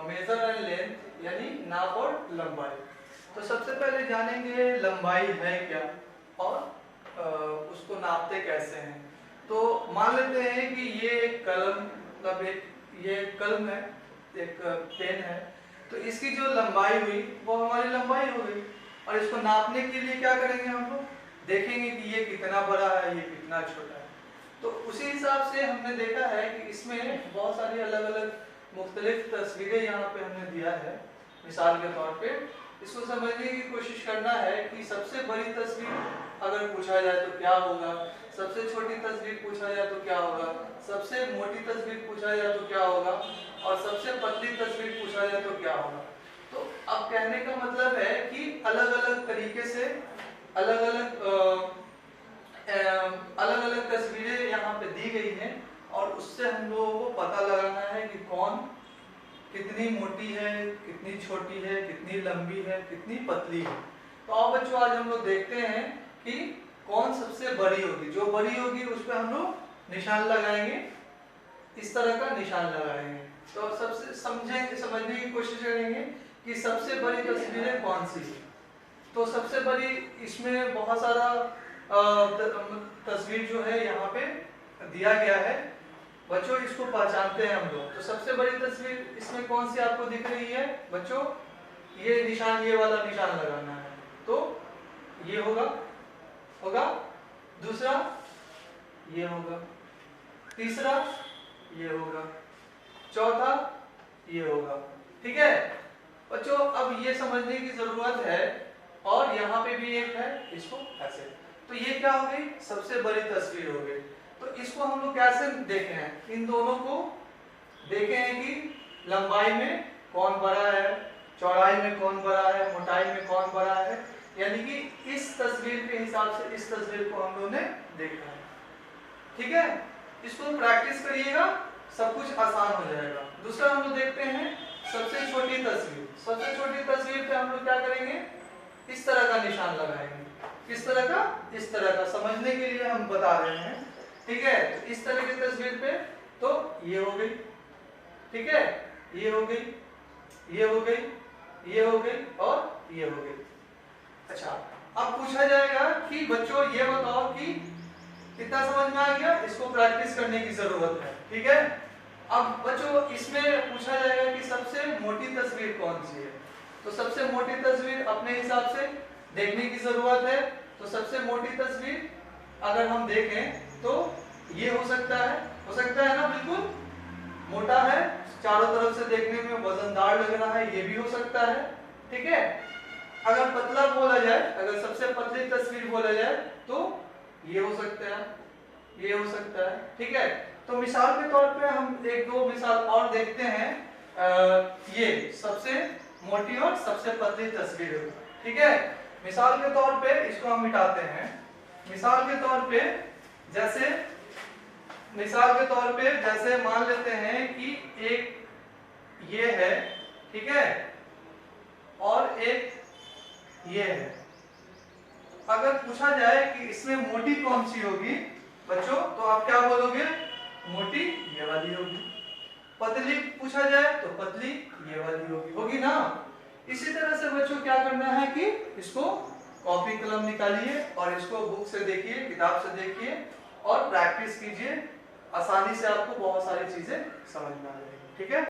Major and length यानी नाप और लंबाई। तो सबसे पहले जानेंगे लंबाई है क्या और उसको नापते कैसे हैं। तो मान लेते हैं कि ये एक कलम मतलब ये कलम है, एक पेन है, तो इसकी जो लंबाई हुई वो हमारी लंबाई हो गई। और इसको नापने के लिए क्या करेंगे, हम लोग देखेंगे कि ये कितना बड़ा है, ये कितना छोटा है। तो उसी हिसाब से हमने देखा है कि इसमें बहुत सारी अलग अलग मुख्तलिफ तस्वीरें यहाँ पे हमने दिया है। मिसाल के तौर पे इसको समझने की कोशिश करना है कि सबसे बड़ी तस्वीर अगर पूछा जाए तो क्या होगा, सबसे छोटी तस्वीर पूछा जाए तो क्या होगा, सबसे मोटी तस्वीर पूछा जाए तो क्या होगा और सबसे पतली तस्वीर पूछा जाए तो क्या होगा। तो अब कहने का मतलब है कि अलग अलग तरीके से अलग अलग तस्वीरें यहाँ पे दी गई हैं और उससे हम लोगों को पता लगाना है कि कौन कितनी मोटी है, कितनी छोटी है, कितनी लंबी है, कितनी पतली है। तो आओ बच्चों, आज हम लोग देखते हैं कि कौन सबसे बड़ी होगी। जो बड़ी होगी उस पर हम लोग निशान लगाएंगे, इस तरह का निशान लगाएंगे। तो सबसे समझने की कोशिश करेंगे कि सबसे बड़ी तस्वीरें कौन सी है। तो सबसे बड़ी इसमें बहुत सारा तस्वीर जो है यहाँ पे दिया गया है। बच्चों इसको पहचानते हैं हम लोग। तो सबसे बड़ी तस्वीर इसमें कौन सी आपको दिख रही है बच्चों? ये निशान, ये वाला निशान लगाना है। तो ये होगा दूसरा ये होगा, तीसरा ये होगा, चौथा ये होगा। ठीक है बच्चों, अब ये समझने की जरूरत है। और यहाँ पे भी एक है, इसको ऐसे। तो ये क्या हो गई? सबसे बड़ी तस्वीर हो गई। तो इसको हम लोग कैसे देखे हैं? इन दोनों को देखे हैं कि लंबाई में कौन बड़ा है, चौड़ाई में कौन बड़ा है, मोटाई में कौन बड़ा है। यानी कि इस तस्वीर के हिसाब से इस तस्वीर को हम लोगों ने देखा है। ठीक है, इसको प्रैक्टिस करिएगा, सब कुछ आसान हो जाएगा। दूसरा हम लोग देखते हैं सबसे छोटी तस्वीर। सबसे छोटी तस्वीर पे हम लोग क्या करेंगे? इस तरह का निशान लगाएंगे। किस तरह का? इस तरह का। समझने के लिए हम बता रहे हैं। ठीक है, तो इस तरह की तस्वीर पे तो ये हो गई, ठीक है, ये हो गई, ये हो गई, ये हो गई और ये हो गई। अच्छा, अब पूछा जाएगा कि बच्चों ये बताओ कि कितना समझ में आ गया? इसको प्रैक्टिस करने की जरूरत है। ठीक है, अब बच्चों इसमें पूछा जाएगा कि सबसे मोटी तस्वीर कौन सी है। तो सबसे मोटी तस्वीर अपने हिसाब से देखने की जरूरत है। तो सबसे मोटी तस्वीर अगर हम देखें तो ये हो सकता है ना, बिल्कुल मोटा है, चारों तरफ से देखने में वजनदार लग रहा है, ये भी हो सकता है। ठीक है, अगर पतला बोला जाए, अगर सबसे पतली तस्वीर बोला जाए तो ये हो सकता है, ये हो सकता है। ठीक है, तो मिसाल के तौर पे हम एक दो मिसाल और देखते हैं। ये सबसे मोटी और सबसे पतली तस्वीर। ठीक है, मिसाल के तौर पे इसको हम मिटाते हैं। मिसाल के तौर पे जैसे मान लेते हैं कि एक ये है, ठीक है, और एक ये है। अगर पूछा जाए कि इसमें मोटी कौन सी होगी बच्चों, तो आप क्या बोलोगे? मोटी ये वाली होगी। पतली पूछा जाए तो पतली ये वाली होगी ना। इसी तरह से बच्चों क्या करना है कि इसको कॉपी कलम निकालिए और इसको बुक से देखिए, किताब से देखिए और प्रैक्टिस कीजिए। आसानी से आपको बहुत सारी चीजें समझ में आ जाएगी। ठीक है।